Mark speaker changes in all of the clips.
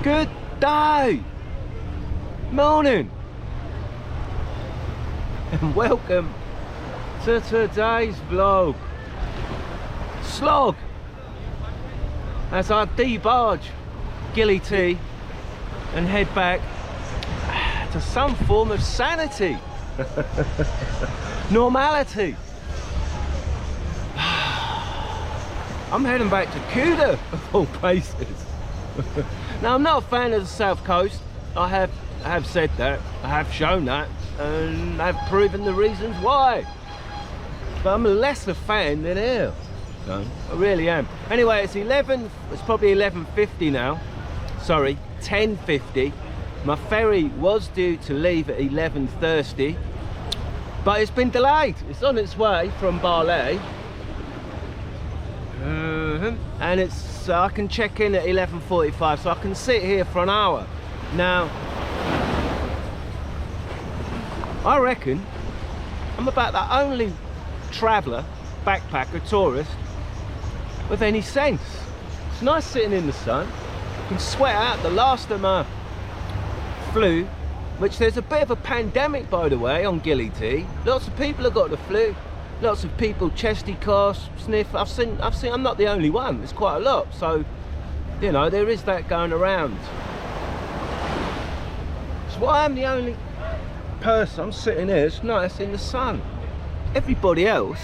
Speaker 1: Good day! Morning! And welcome to today's vlog. Slog! As I debarge Gili tea and head back to some form of sanity. Normality. I'm heading back to Kuta of all places. Now I'm not a fan of the south coast. I have said that, I have shown that, and I've proven the reasons why. But I'm a lesser fan than here. So, I really am. Anyway, it's probably 11:50 now. Sorry, 10:50. My ferry was due to leave at 11:30, but it's been delayed. It's on its way from Bali. And it's I can check in at 11:45, so I can sit here for an hour. Now, I reckon I'm about the only traveller, backpacker, tourist with any sense. It's nice sitting in the sun. I can sweat out the last of my flu, which there's a bit of a pandemic, by the way, on Gili tea. Lots of people have got the flu. Lots of people chesty coughs, sniff. I've seen. I'm not the only one. There's quite a lot. So, you know, there is that going around. So why I'm the only person. I'm sitting here. It's nice in the sun. Everybody else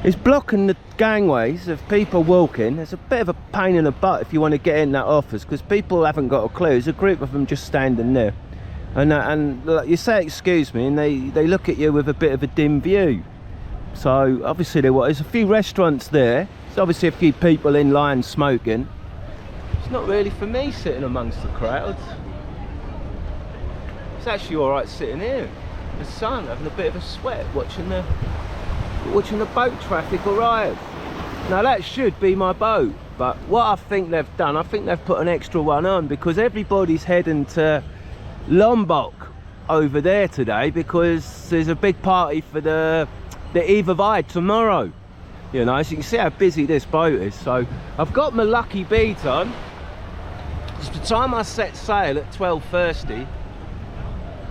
Speaker 1: is blocking the gangways of people walking. It's a bit of a pain in the butt if you want to get in that office, because people haven't got a clue. There's a group of them just standing there, and you say excuse me, and they look at you with a bit of a dim view. So obviously there's a few restaurants there. There's obviously a few people in line smoking. It's not really for me sitting amongst the crowds. It's actually all right sitting here in the sun, having a bit of a sweat, watching the boat traffic arrive. Now that should be my boat, but what I think they've done, I think they've put an extra one on, because everybody's heading to Lombok over there today, because there's a big party for the Eve of Eid tomorrow. You know, so you can see how busy this boat is. So I've got my lucky beads on. It's the time I set sail at 12:30.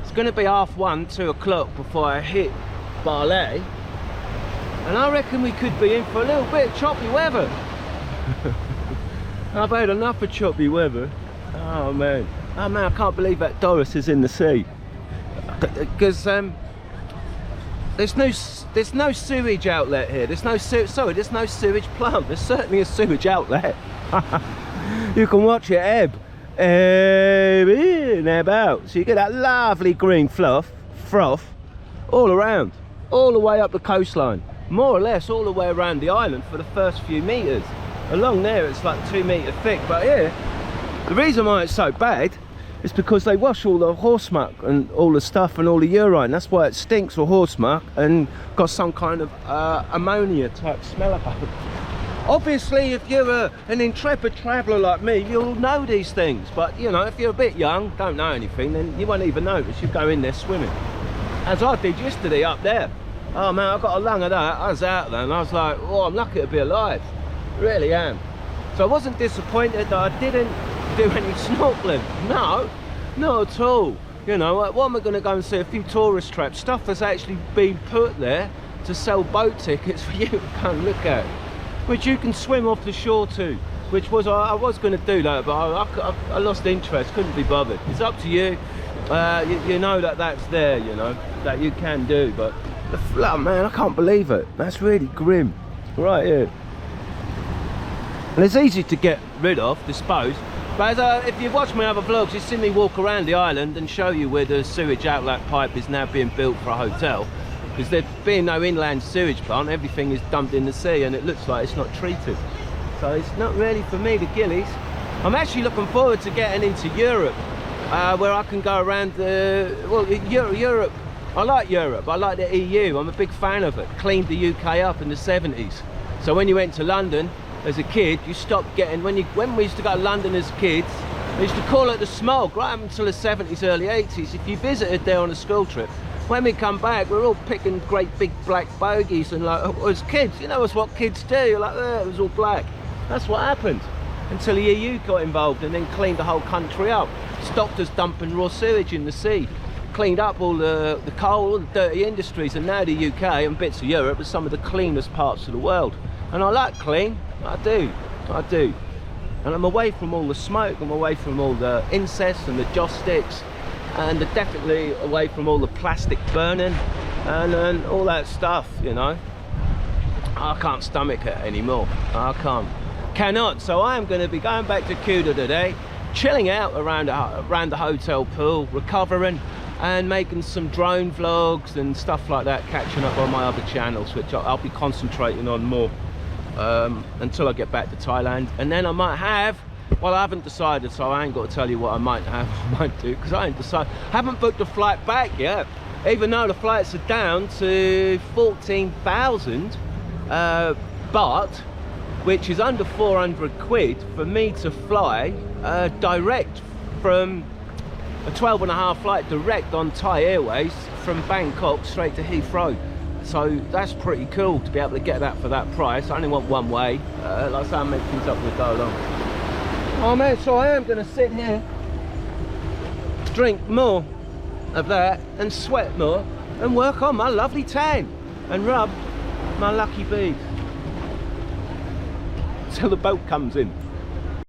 Speaker 1: It's going to be 1:30, 2 o'clock before I hit Bali, and I reckon we could be in for a little bit of choppy weather. I've had enough of choppy weather. Oh man, I can't believe that Doris is in the sea, because there's no sewage outlet here. There's no sewage plant. There's certainly a sewage outlet. You can watch it ebb and ebb out. So you get that lovely green froth all around, all the way up the coastline, more or less all the way around the island for the first few meters. Along there it's like 2 meters thick, but here, the reason why it's so bad is because they wash all the horse muck and all the stuff and all the urine. That's why it stinks of horse muck and got some kind of ammonia type smell about it. Obviously, if you're an intrepid traveller like me, you'll know these things. But, you know, if you're a bit young, don't know anything, then you won't even notice. You go in there swimming. As I did yesterday up there. Oh man, I got a lung of that. I was out there and I was like, oh, I'm lucky to be alive. Really am. So I wasn't disappointed that I didn't do any snorkeling. No, not at all. You know, what am I going to go and see? A few tourist traps, stuff that's actually been put there to sell boat tickets for you to come and look at, which you can swim off the shore to, which was I was going to do that, but I lost interest, couldn't be bothered. It's up to you. You know that's there, you know, that you can do, but the flood, man, I can't believe it. That's really grim right here. And it's easy to get rid of, dispose. But if you've watched my other vlogs, you've seen me walk around the island and show you where the sewage outlet pipe is now being built for a hotel. Because there being no inland sewage plant, everything is dumped in the sea and it looks like it's not treated. So it's not really for me, the Gillies. I'm actually looking forward to getting into Europe, where I can go around Europe. I like Europe, I like the EU, I'm a big fan of it. Cleaned the UK up in the 70s. So when you went to London, as a kid, you stopped getting, when we used to go to London as kids, they used to call it the smog, right up until the 70s, early 80s. If you visited there on a school trip, when we come back, we're all picking great big black bogies, and like, as kids, you know, it's what kids do, you're like, it was all black. That's what happened. until the EU got involved and then cleaned the whole country up. Stopped us dumping raw sewage in the sea, cleaned up all the coal, all the dirty industries, and now the UK and bits of Europe are some of the cleanest parts of the world. And I like clean, I do. And I'm away from all the smoke, I'm away from all the incest and the joss sticks, and definitely away from all the plastic burning and all that stuff, you know. I can't stomach it anymore. I cannot. So I am going to be going back to Kuta today, chilling out around the hotel pool, recovering and making some drone vlogs and stuff like that, catching up on my other channels, which I'll be concentrating on more until I get back to Thailand. And then I might have, well, I haven't decided, so I ain't got to tell you what I might have or might do, because I ain't decided. Haven't booked a flight back yet, even though the flights are down to 14,000, but which is under 400 quid for me to fly direct from a 12.5 flight direct on Thai Airways from Bangkok straight to Heathrow. So that's pretty cool to be able to get that for that price. I only want one way. Like I say, I'll make things up as we go along. Oh man, so I am going to sit here, drink more of that and sweat more and work on my lovely tan and rub my lucky bead till the boat comes in.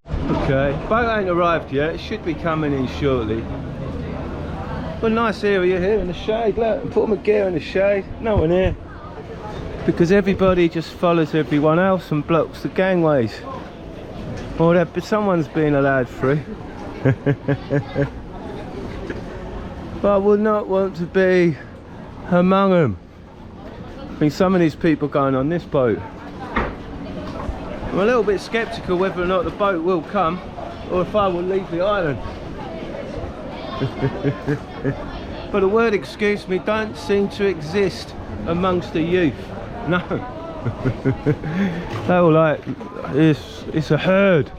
Speaker 1: Okay, boat ain't arrived yet, it should be coming in shortly. But a nice area here in the shade, look, put my gear in the shade, no one here. Because everybody just follows everyone else and blocks the gangways. Or someone's being allowed through. But I would not want to be among them. I mean, some of these people going on this boat. I'm a little bit sceptical whether or not the boat will come or if I will leave the island. But the word "excuse me" don't seem to exist amongst the youth. No. They all like, it's a herd.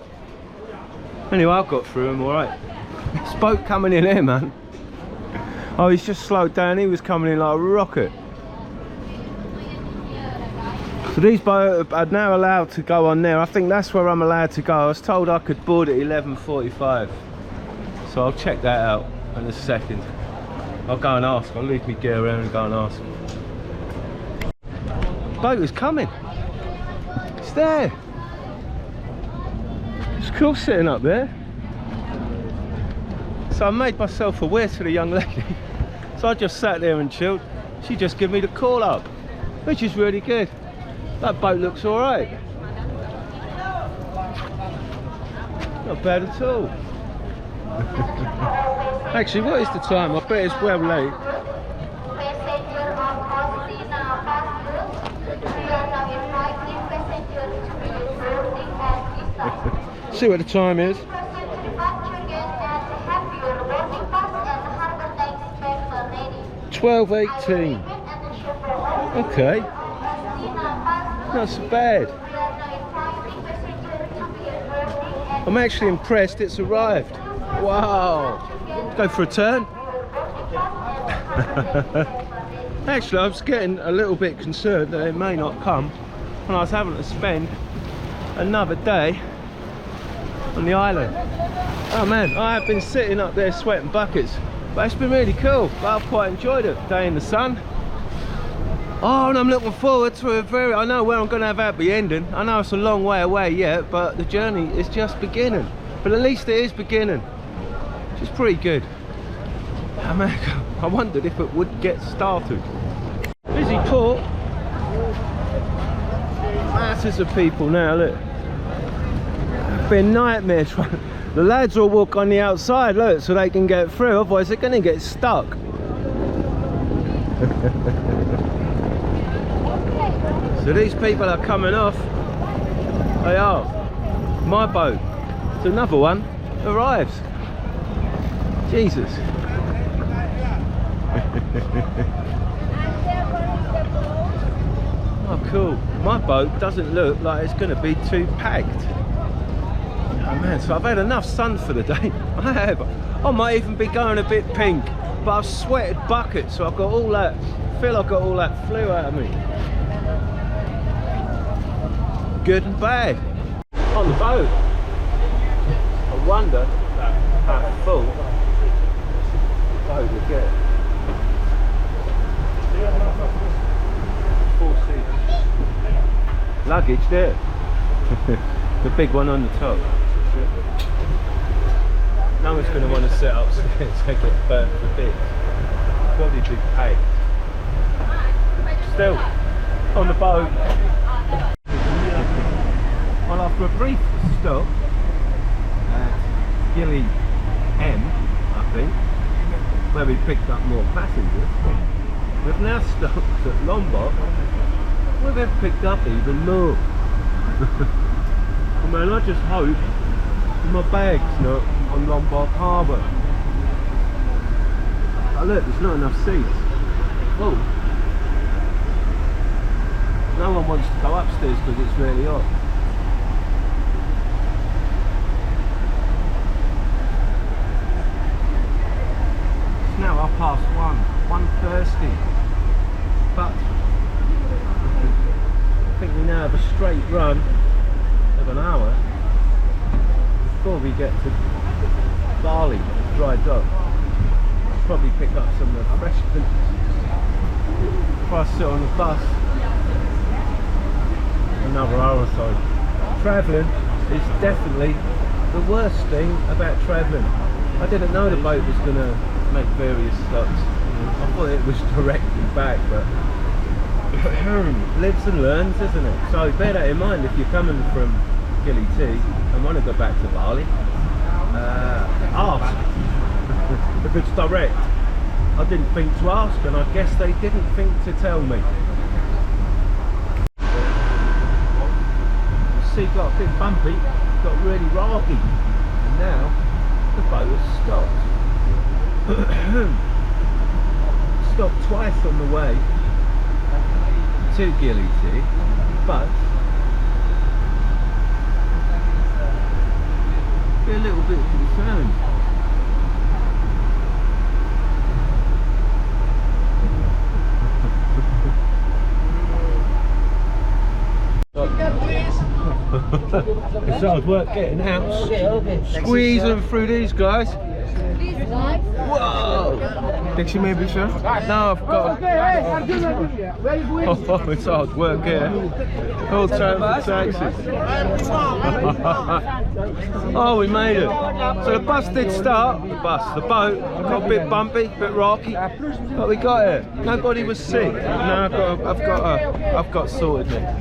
Speaker 1: Anyway, I got through them alright. This boat coming in here, man. Oh, he's just slowed down, he was coming in like a rocket. So these boats are now allowed to go on there. I think that's where I'm allowed to go. I was told I could board at 11:45. So I'll check that out in a second. I'll go and ask. I'll leave my gear around and go and ask. Boat is coming. It's there. It's cool sitting up there. So I made myself aware to the young lady. So I just sat there and chilled. She just gave me the call up, which is really good. That boat looks alright. Not bad at all. Actually, what is the time? I bet it's well late. See what the time is. 12:18. Okay. Not so bad. I'm actually impressed it's arrived. Wow. Go for a turn. Actually, I was getting a little bit concerned that it may not come, and I was having to spend another day on the island. Oh man, I have been sitting up there sweating buckets, but it's been really cool. I've quite enjoyed it. Day in the sun. Oh, and I'm looking forward to I know where I'm going to have happy ending. I know it's a long way away yet, but the journey is just beginning. But at least it is beginning, which is pretty good. Oh man, I wondered if it would get started. Busy port. Masses of people now, look. It's been a nightmare trying. The lads will walk on the outside, look, so they can get through, otherwise they're going to get stuck. So these people are coming off. They are. My boat. So another one arrives. Jesus. Oh cool. My boat doesn't look like it's going to be too packed. Oh man, so I've had enough sun for the day. I have. I might even be going a bit pink, but I've sweated buckets, so I've got all that, I feel I've got all that flu out of me. Good and bad. On the boat. wonder how full I would get. 4 seats. Luggage there. The big one on the top. No one's going to want to sit upstairs and get burnt to bits. Bloody big pain. Still, on the boat. Well, after a brief stop at Gili I think, where we picked up more passengers, we've now stopped at Lombok, where we've picked up even more. I mean, I just hope my bag's not on Lombok Harbour. Oh look, there's not enough seats. Oh. No one wants to go upstairs because it's really hot. It's now 1:30. But I think we now have a straight run of an hour before we get to Bali, dry dock. I'll probably pick up some refreshments if I sit on the bus. Another hour or so. Travelling is definitely the worst thing about travelling. I didn't know the boat was going to make various stops. I thought it was directly back, but lives and learns, isn't it? So bear that in mind if you're coming from Gili and want to go back to Bali. Ask if it's direct. I didn't think to ask, and I guess they didn't think to tell me. The sea got a bit bumpy, got really rocky, and now the boat has stopped. Stopped twice on the way to Gili, but a little bit concerned. It's hard work getting out, squeezing through these guys. Whoa! Taxi maybe, sir? No, I've got. Oh, it's hard work here. All time for taxis. Oh, we made it. So the bus did start. The boat got a bit bumpy, a bit rocky, but we got it. Nobody was sick. No, I've got sorted now.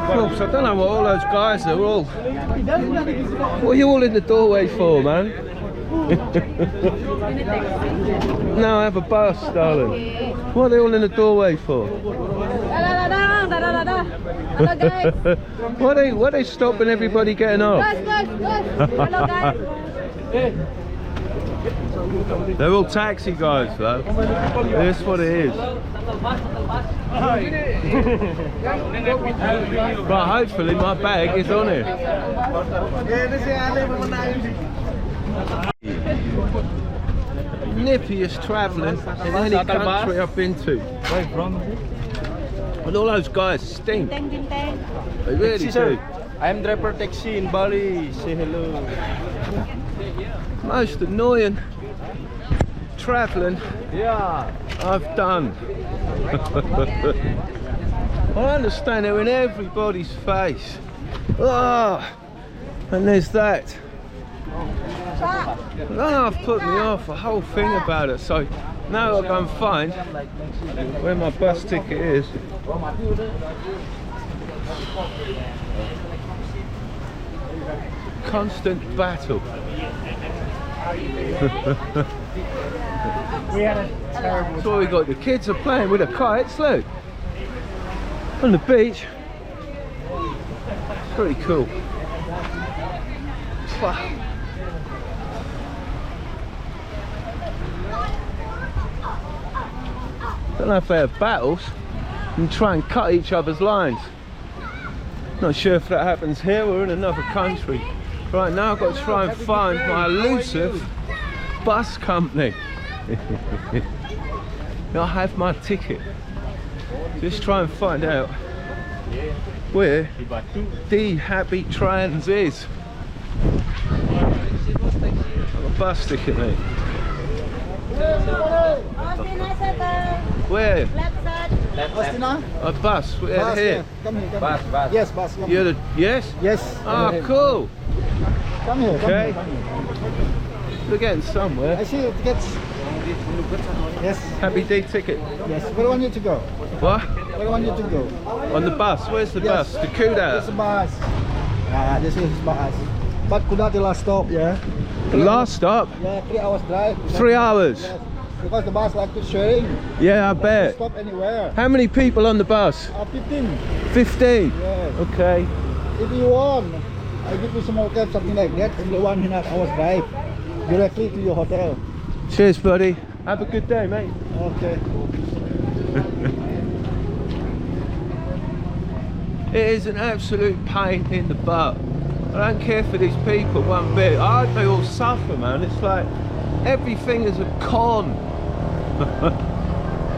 Speaker 1: Cool, so I don't know what all those guys are all. What are you all in the doorway for, man? No, I have a bus, darling. What are they all in the doorway for? What are they stopping everybody getting off? They're all taxi guys, though. That's what it is. But hopefully my bag is on it. Nippiest travelling in any country I've been to. And all those guys stink. They really do.
Speaker 2: I'm driver taxi in Bali. Say hello.
Speaker 1: Most annoying travelling I've done. I understand they're in everybody's face. And there's that. I've put me off a whole thing about it, so now I'll go and find where my bus ticket is. Constant battle. That's what we got. The kids are playing with the kites, look, on the beach. It's pretty cool. Don't know if they have battles and try and cut each other's lines. Not sure if that happens here or in another country. Right now I've got to try and find my elusive bus company. I have my ticket. Just try and find out where the Happy Trans is. bus ticket, mate? Where?
Speaker 3: Left side.
Speaker 4: Austina?
Speaker 1: A bus? Where?
Speaker 4: Bus,
Speaker 1: Here?
Speaker 4: yeah. Come here, come
Speaker 2: Bus,
Speaker 4: here.
Speaker 2: bus.
Speaker 4: Yes, bus. Come
Speaker 1: You're
Speaker 4: here.
Speaker 1: the yes?
Speaker 4: Yes.
Speaker 1: Ah,
Speaker 4: come here.
Speaker 1: cool.
Speaker 4: Come here, come
Speaker 1: Okay.
Speaker 4: here, come here.
Speaker 1: We're getting somewhere.
Speaker 4: I see your tickets. Yes.
Speaker 1: Happy day ticket.
Speaker 4: Yes. Where do you want you to go?
Speaker 1: What?
Speaker 4: Where do you want you to go?
Speaker 1: On the bus? Where's the
Speaker 4: Yes.
Speaker 1: bus? The
Speaker 4: This is
Speaker 1: Kuta.
Speaker 4: bus. This is bus. But Kuta the last stop, yeah?
Speaker 1: The last stop?
Speaker 4: Yeah, 3 hours drive.
Speaker 1: 3 hours?
Speaker 4: Yes. Because the bus like to sharing.
Speaker 1: Yeah, I bet.
Speaker 4: Stop anywhere.
Speaker 1: How many people on the bus?
Speaker 4: 15.
Speaker 1: 15?
Speaker 4: Yes.
Speaker 1: Okay.
Speaker 4: If you want, I give you small cab, something like that. Only 1.5 hours drive. Directly to your hotel.
Speaker 1: Cheers, buddy. Have a good day, mate.
Speaker 4: Okay.
Speaker 1: It is an absolute pain in the butt. I don't care for these people one bit. They all suffer, man. It's like everything is a con.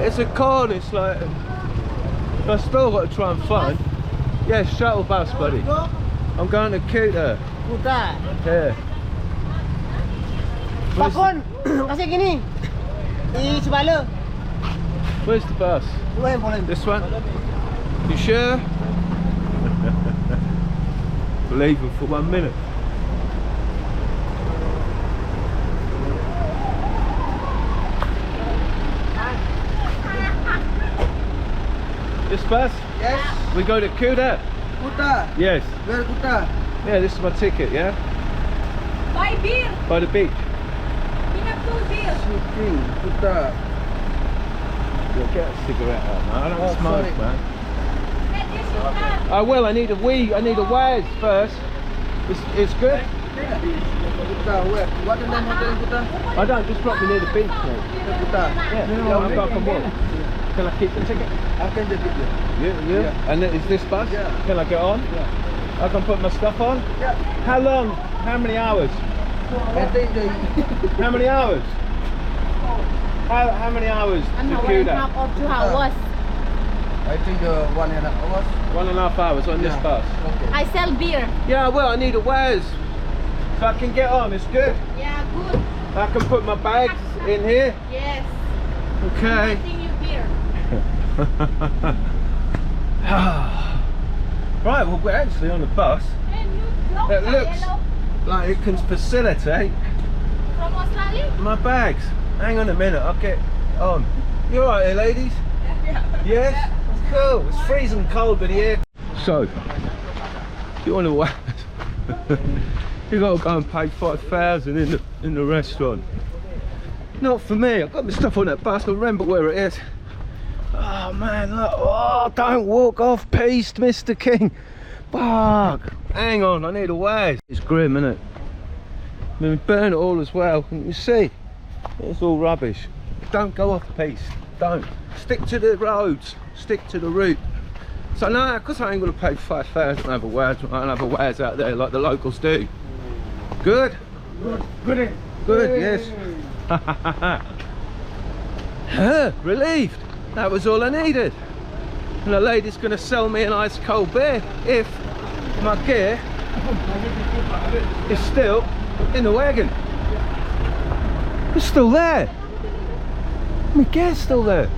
Speaker 1: It's a con. It's like I still got to try and find. Yeah, shuttle bus, buddy. I'm going to Kuta.
Speaker 3: Kuta.
Speaker 1: Yeah. Where's,
Speaker 3: Pakon. Kasi gini. Di Subalo.
Speaker 1: where's the bus?
Speaker 3: Dua yang boleh.
Speaker 1: This one? You sure? Believe him for 1 minute. This bus?
Speaker 2: Yes.
Speaker 1: We go to Kuta?
Speaker 2: Kuta.
Speaker 1: Yes.
Speaker 2: Where Kuta?
Speaker 1: Yeah, this is my ticket, yeah?
Speaker 5: Buy beer.
Speaker 1: By the beach.
Speaker 5: We have 2 beer.
Speaker 2: Shooting. Kuta.
Speaker 1: Yeah, get a cigarette out, man. I don't
Speaker 2: Oh,
Speaker 1: smoke,
Speaker 2: sorry.
Speaker 1: man.
Speaker 5: That is your card.
Speaker 1: I will, I need a wee, I need a waz first. It's good?
Speaker 2: Kuta. Where? What the name hotel in Kuta?
Speaker 1: I don't, just drop me near the beach, mate.
Speaker 2: Kuta.
Speaker 1: Yeah, I can walk. Can I keep the ticket?
Speaker 2: I can take it.
Speaker 1: Yeah.
Speaker 2: Yeah.
Speaker 1: And is this bus?
Speaker 2: Yeah.
Speaker 1: Can I get on?
Speaker 2: Yeah.
Speaker 1: I can put my stuff on?
Speaker 2: Yeah.
Speaker 1: How long? How many hours?
Speaker 2: I think the
Speaker 1: How many hours? How many hours to
Speaker 3: 1.5
Speaker 1: Kuta?
Speaker 3: or 2 hours.
Speaker 2: I think 1.5 hours.
Speaker 1: 1.5 hours on this
Speaker 2: Yeah.
Speaker 1: bus.
Speaker 2: Okay.
Speaker 3: I sell beer.
Speaker 1: Yeah, well, I need a waz. So I can get on, it's good.
Speaker 3: Yeah, good.
Speaker 1: I can put my bags in here.
Speaker 3: Yes.
Speaker 1: Okay.
Speaker 3: I'm getting you beer.
Speaker 1: Right, well, we're actually on the bus.
Speaker 5: And you block
Speaker 1: It
Speaker 5: the
Speaker 1: looks
Speaker 5: yellow
Speaker 1: like it can facilitate
Speaker 5: from Australia.
Speaker 1: my bags. Hang on a minute, I'll get on. You alright here, ladies? Yes? Cool, it's freezing cold but here. So, if you want to wax, you got to go and pay 5,000 in the restaurant. Not for me, I've got my stuff on that bus, I remember where it is. Oh man, look, oh, don't walk off piste, Mr. King. Fuck, hang on, I need a wax. It's grim, isn't it? I mean, we burn it all as well, and you see, it's all rubbish. Don't go off piste, don't. Stick to the roads, stick to the route. So no, because I ain't gonna pay 5,000 and have a waz out there like the locals do. Good? Good, good, yes. Relieved. That was all I needed. And the lady's gonna sell me an ice cold beer if my gear is still in the wagon. It's still there. My gear's still there.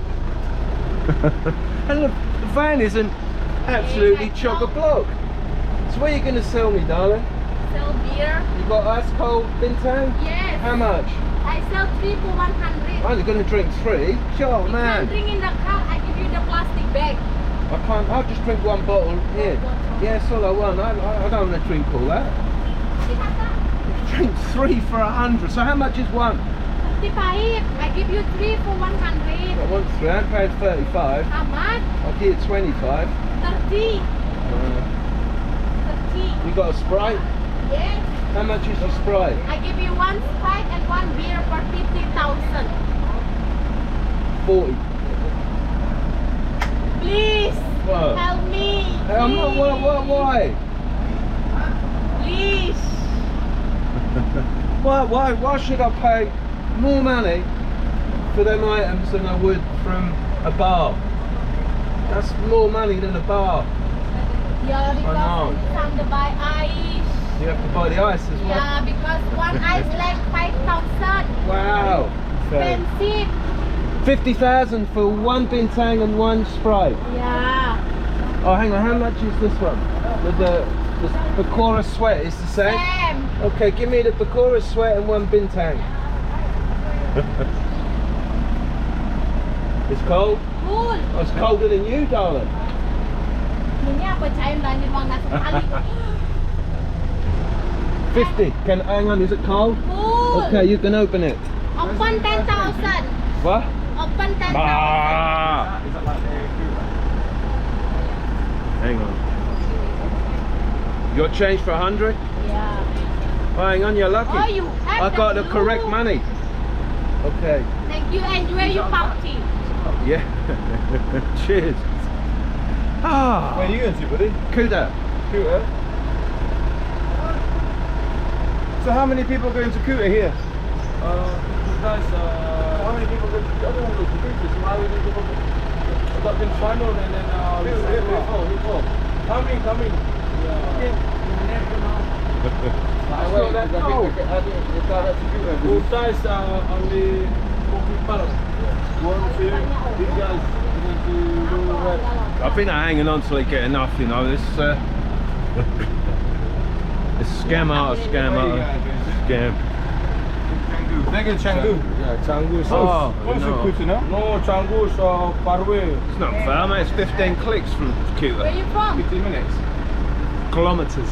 Speaker 1: And the van isn't absolutely chock-a-block. So what are you gonna sell me, darling?
Speaker 5: Sell beer.
Speaker 1: You got ice cold bintang?
Speaker 5: Yes.
Speaker 1: How much?
Speaker 5: I sell 3 for 100.
Speaker 1: I'm only gonna drink 3. Sure,
Speaker 5: You
Speaker 1: man.
Speaker 5: can drink in the car. I give you the plastic bag.
Speaker 1: I can't. I'll just drink 1 bottle here. Yeah, that's all I want. I don't want to drink all that. Drink 3 for 100. So how much is one?
Speaker 5: 35. I give you 3 for 100.
Speaker 1: I want 3. I'm paying 35.
Speaker 5: How much?
Speaker 1: I'll give you 25.
Speaker 5: 30. 30.
Speaker 1: You got a Sprite?
Speaker 5: Yes.
Speaker 1: How much is your Sprite?
Speaker 5: I give you 1 Sprite and 1 beer for 50,000.
Speaker 1: 40.
Speaker 5: Please.
Speaker 1: What?
Speaker 5: Help me.
Speaker 1: Hey, I'm not. Why?
Speaker 5: Please.
Speaker 1: Why should I pay more money for them items than I would from a bar? That's more money than a bar.
Speaker 5: Yeah,
Speaker 1: know.
Speaker 5: because from the buy ice.
Speaker 1: You have to buy the ice as well.
Speaker 5: Yeah, because one ice like 5,000.
Speaker 1: Wow.
Speaker 5: Expensive.
Speaker 1: 50,000 for one bintang and one Sprite.
Speaker 5: Yeah.
Speaker 1: Oh, hang on. How much is this one? The Bakura sweat is the same?
Speaker 5: Same.
Speaker 1: Okay, give me the Bakura sweat and one bintang. It's cold?
Speaker 5: Cool.
Speaker 1: Oh, it's colder than you, darling.
Speaker 5: Ini apa cair lanjut uang nasi kali.
Speaker 1: 50. Hang on, is it cold?
Speaker 5: Cool.
Speaker 1: Okay, you can open it.
Speaker 5: Open 10,000.
Speaker 1: What?
Speaker 5: Open 10,000.
Speaker 1: Ah! Hang on. You got change for 100?
Speaker 5: Yeah.
Speaker 1: Oh, hang on, you're lucky.
Speaker 5: Oh, you have
Speaker 1: I got the
Speaker 5: blue.
Speaker 1: correct money. Okay.
Speaker 5: Thank you. Enjoy your party.
Speaker 1: Yeah. Cheers. Ah.
Speaker 2: Where are you going to, buddy?
Speaker 1: Kuta.
Speaker 2: Kuta. So how many people are going to Kuta here?
Speaker 6: Guys,
Speaker 2: How many people go to Kuta?
Speaker 6: everyone goes to Kuta, so why would they go? I've got been final and then coming. Kuta is only 4 people. 1, 2, these guys need to do well.
Speaker 1: I think they're hanging on till they get enough, you know. This it's scam out, scam.
Speaker 2: They're going to Canggu.
Speaker 6: Yeah, Canggu is
Speaker 1: Oh,
Speaker 2: What's
Speaker 1: no.
Speaker 2: Kuta now?
Speaker 6: no, Canggu is far away.
Speaker 1: It's not far, mate. It's 15 clicks from
Speaker 5: Where
Speaker 1: Kuta.
Speaker 5: you from?
Speaker 2: 15 minutes.
Speaker 1: Kilometres.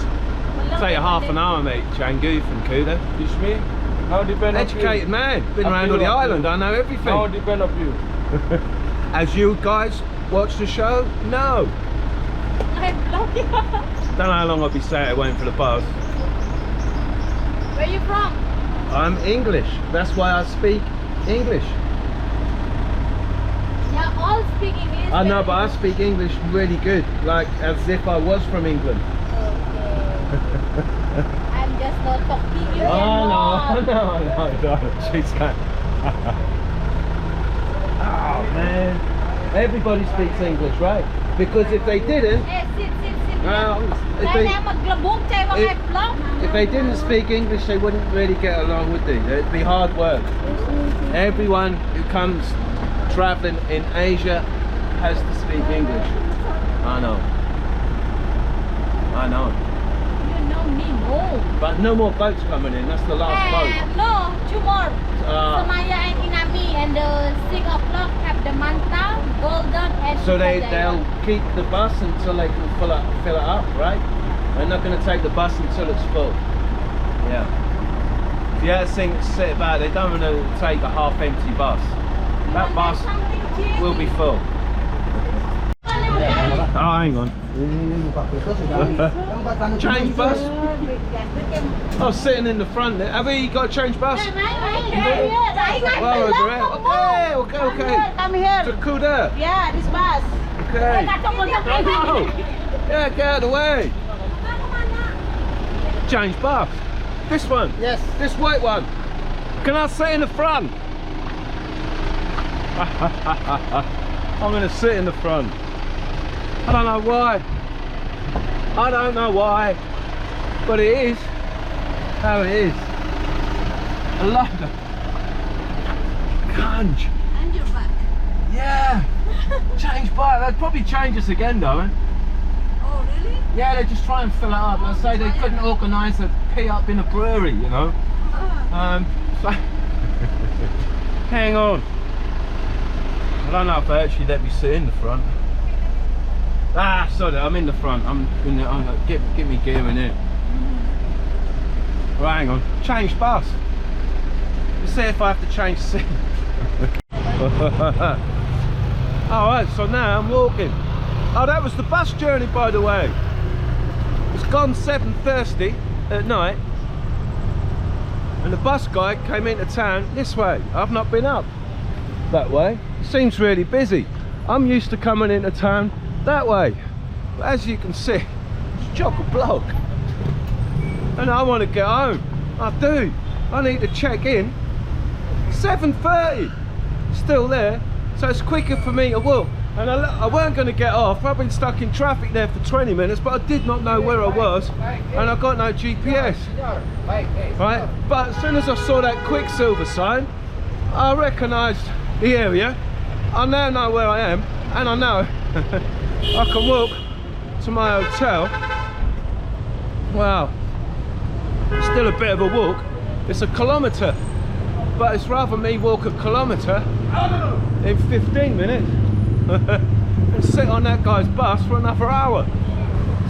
Speaker 1: Take you half an hour, mate. Canggu from Kuta.
Speaker 6: Teach me. Now depend on
Speaker 1: Educated
Speaker 6: you.
Speaker 1: man. Been
Speaker 6: Up
Speaker 1: around
Speaker 6: to
Speaker 1: all the
Speaker 6: you, up to
Speaker 1: island.
Speaker 6: you.
Speaker 1: I know
Speaker 6: Now
Speaker 1: everything.
Speaker 6: depend on you.
Speaker 1: As you guys watch the show? No.
Speaker 5: I block you.
Speaker 1: Don't know how long I'll be sat waiting for the bus.
Speaker 5: Where you from?
Speaker 1: I'm English. That's why I speak English.
Speaker 5: Yeah, all speak English.
Speaker 1: I know, but I speak English really good, like as if I was from England.
Speaker 5: Okay. I'm just not talking to you
Speaker 1: Oh
Speaker 5: anymore.
Speaker 1: no. She's like, oh man. Everybody speaks English, right? Because if they didn't,
Speaker 5: Eh, sit.
Speaker 1: well, if
Speaker 5: Saya
Speaker 1: they,
Speaker 5: maglabog saya mga vlog.
Speaker 1: if they didn't speak English, they wouldn't really get along, would they? It'd be hard work. Everyone who comes traveling in Asia has to speak English. I know.
Speaker 5: You know me more.
Speaker 1: But no more boats coming in. That's the last boat.
Speaker 5: No, 2 more.
Speaker 1: Ah.
Speaker 5: Samaya and Inami and the 6 o'clock have the Manta, Golden and
Speaker 1: So
Speaker 5: Sukajaya.
Speaker 1: they'll keep the bus until they can fill it up, right? They're not going to take the bus until it's full. Yeah. If you ever think sit about, they don't want to take a half-empty bus. That bus will be full. Oh, hang on. Change bus? Oh, sitting in the front there. Have we got a change bus? Well, over here. Okay.
Speaker 3: Come here.
Speaker 1: To Kuta.
Speaker 3: Yeah, this bus.
Speaker 1: Okay. Oh. Yeah, get out of the way. Change bus. This one.
Speaker 3: Yes.
Speaker 1: This white one. Can I sit in the front? I'm going to sit in the front. I don't know why. But it is how it is. I love it. Cunge.
Speaker 5: And you're back.
Speaker 1: Yeah. Change by. They'd probably change us again though.
Speaker 5: Oh, really?
Speaker 1: Yeah, they just try and fill it up. I say they couldn't organise a pee up in a brewery, you know. So hang on. I don't know if they actually let me sit in the front. Ah, sorry, I'm in the front. Get me gear in here. Right, hang on. Change bus. Let's see if I have to change seat. Alright, so now I'm walking. Oh, that was the bus journey, by the way. It's gone 7:30 at night. And the bus guy came into town this way. I've not been up that way. It seems really busy. I'm used to coming into town that way. But as you can see, it's chock-a-block. And I want to get home. I do. I need to check in. 7:30. Still there. So it's quicker for me to walk. And I weren't going to get off. I've been stuck in traffic there for 20 minutes, but I did not know where I was, and I got no GPS. Right? But as soon as I saw that Quicksilver sign, I recognised the area. I now know where I am, and I know I can walk to my hotel. Wow. It's still a bit of a walk. It's a kilometre, but it's rather me walk a kilometre in 15 minutes and sit on that guy's bus for another hour.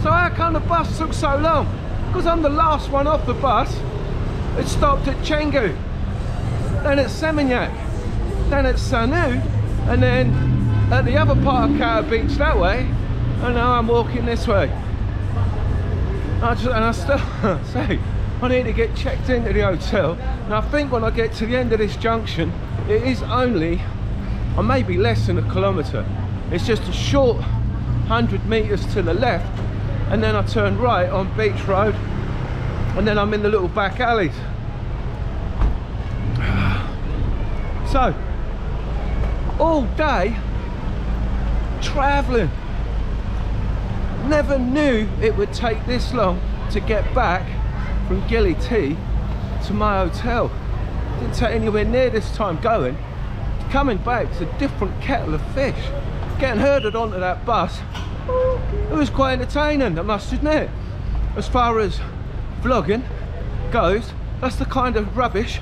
Speaker 1: So how come the bus took so long? Because I'm the last one off the bus. It stopped at Canggu, then at Seminyak, then at Sanu, and then at the other part of Kuta Beach that way, and now I'm walking this way. I still say I need to get checked into the hotel, and I think when I get to the end of this junction, it is only, or maybe less than a kilometre. It's just a short 100 metres to the left, and then I turn right on Beach Road, and then I'm in the little back alleys. So, all day travelling. Never knew it would take this long to get back from Gili to my hotel. Didn't take anywhere near this time going. Coming back, it's a different kettle of fish. Getting herded onto that bus, it was quite entertaining, I must admit. As far as vlogging goes, that's the kind of rubbish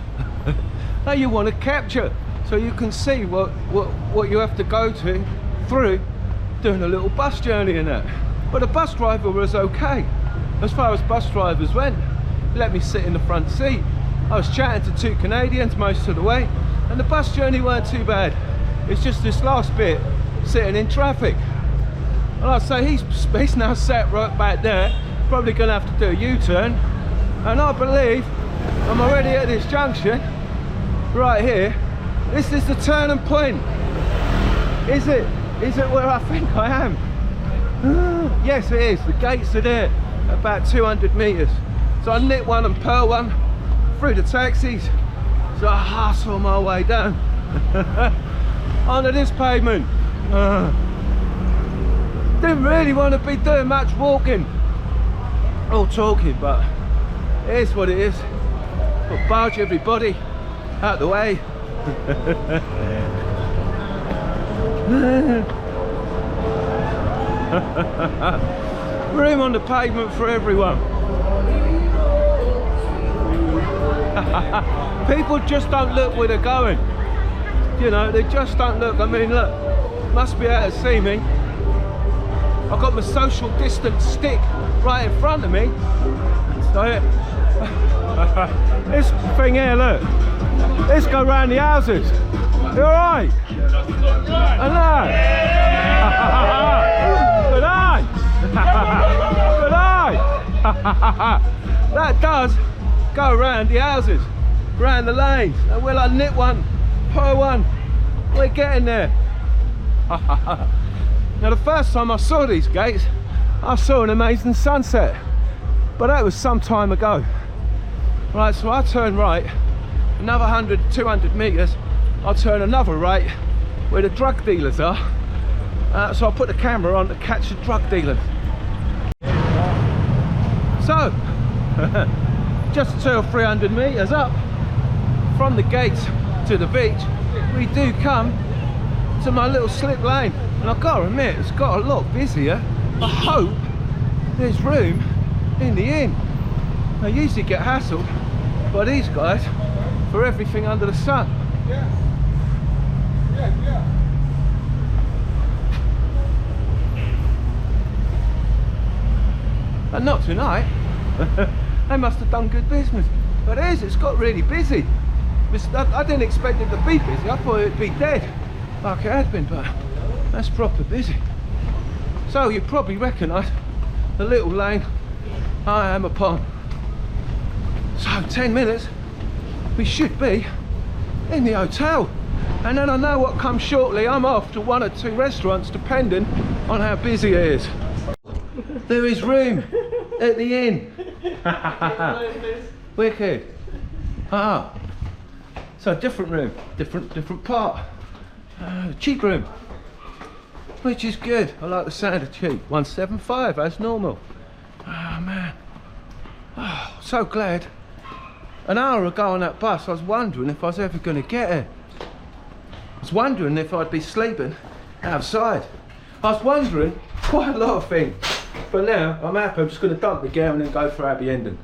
Speaker 1: that you want to capture, so you can see what you have to go through doing a little bus journey in that. But the bus driver was okay. As far as bus drivers went, he let me sit in the front seat. I was chatting to 2 Canadians most of the way, and the bus journey weren't too bad. It's just this last bit, sitting in traffic. And I say he's now sat right back there, probably going to have to do a U-turn. And I believe I'm already at this junction, right here. This is the turning point. Is it? Is it where I think I am? Yes, it is. The gates are there, about 200 metres. So I nip one and pearl one through the taxis. So I hustle my way down onto this pavement. Didn't really want to be doing much walking or talking, but it is what it is. But barge everybody out the way. Room on the pavement for everyone. People just don't look where they're going. You know, they just don't look. I mean, look, must be able to see me. I've got my social distance stick right in front of me. So this thing here, look. Let's go round the houses. You alright? Hello. Good eye. Good eye. That does go around the houses, around the lanes. And will I nip one, pull one? We're getting there. Now the first time I saw these gates, I saw an amazing sunset, but that was some time ago. Right, so I turn right, another 100, 200 metres, I'll turn another right where the drug dealers are. So I'll put the camera on to catch the drug dealers. So, just 200 or 300 metres up from the gates to the beach, we do come to my little slip lane. And I've got to admit, it's got a lot busier. I hope there's room in the inn. I usually get hassled by these guys for everything under the sun. And not tonight. They must have done good business. But it is, it's got really busy. I didn't expect it to be busy. I thought it'd be dead like it had been, but that's proper busy. So you probably recognise the little lane I am upon. So 10 minutes, we should be in the hotel. And then I know what comes shortly. I'm off to 1 or 2 restaurants, depending on how busy it is. There is room at the inn. Wicked. Ah. So different room, different part. Cheap room. which is good. I like the sound of cheap. 175 as normal. Oh man, oh, so glad. An hour ago on that bus I was wondering if I was ever going to get it. I was wondering if I'd be sleeping outside. I was wondering quite a lot of things. But now I'm happy. I'm just going to dump the gear and then go for happy ending.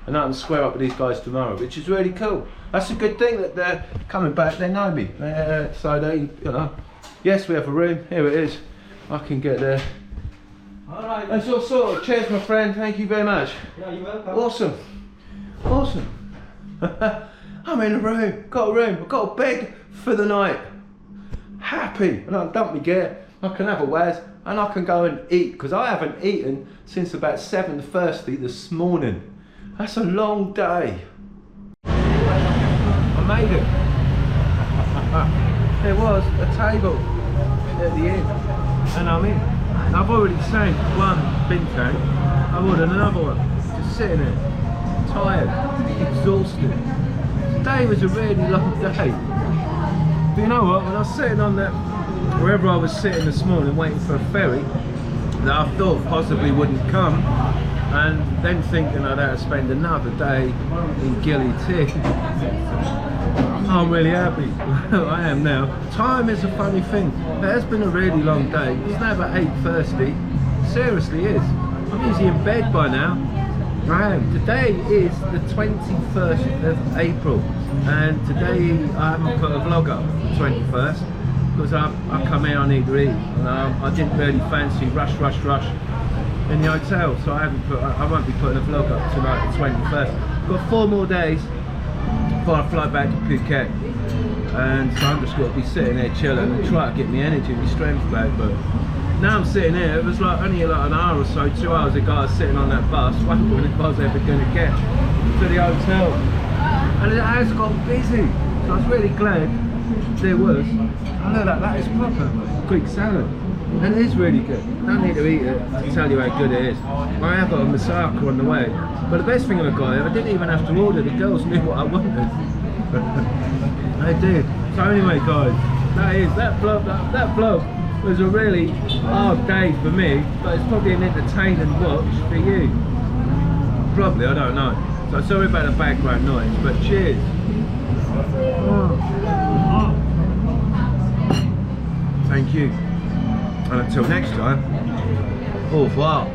Speaker 1: And I can square up with these guys tomorrow, which is really cool. That's a good thing that they're coming back. They know me, so they, you know. Yes, we have a room. Here it is. I can get there.
Speaker 2: All right.
Speaker 1: That's all sorted. Cheers, my friend. Thank you very much.
Speaker 2: Yeah, you're welcome.
Speaker 1: Awesome. Awesome. I'm in a room. Got a room. I've got a bed for the night. Happy. And I can dump my gear. I can have a waz and I can go and eat, because I haven't eaten since about 7:30 this morning. That's a long day. I made it. There was a table at the end and I'm in. I've already sank one bin tank. I've ordered another one. Just sitting there, tired, exhausted. Today was a really long day. But you know what, when I was sitting on that, wherever I was sitting this morning waiting for a ferry that I thought possibly wouldn't come, and then thinking I'd have to spend another day in Gili too. I'm really happy. I am now. Time is a funny thing. It has been a really long day. It's now about 8:30. Seriously is. I'm usually in bed by now. I am. Today is the 21st of April, and today I haven't put a vlog up the 21st because I come here, I need to eat, and I didn't really fancy rush in the hotel, so I won't be putting a vlog up tonight, the 21st. Got 4 more days before I fly back to Phuket, and so I'm just going to be sitting there chilling and try to get my energy and my strength back. But now I'm sitting here, it was like only like an hour or so, 2 hours ago I was sitting on that bus wondering if I was ever going to get to the hotel, and it has got busy, so I was really glad there was. I know that is proper Greek salad. And it is really good. Don't need to eat it to tell you how good it is. I have got a moussaka on the way. But the best thing I got here, I didn't even have to order. The girls knew what I wanted. They did. So anyway guys, that vlog was a really hard day for me, but it's probably an entertaining watch for you. Probably, I don't know. So sorry about the background noise, but cheers. Thank you. And until next time, au revoir.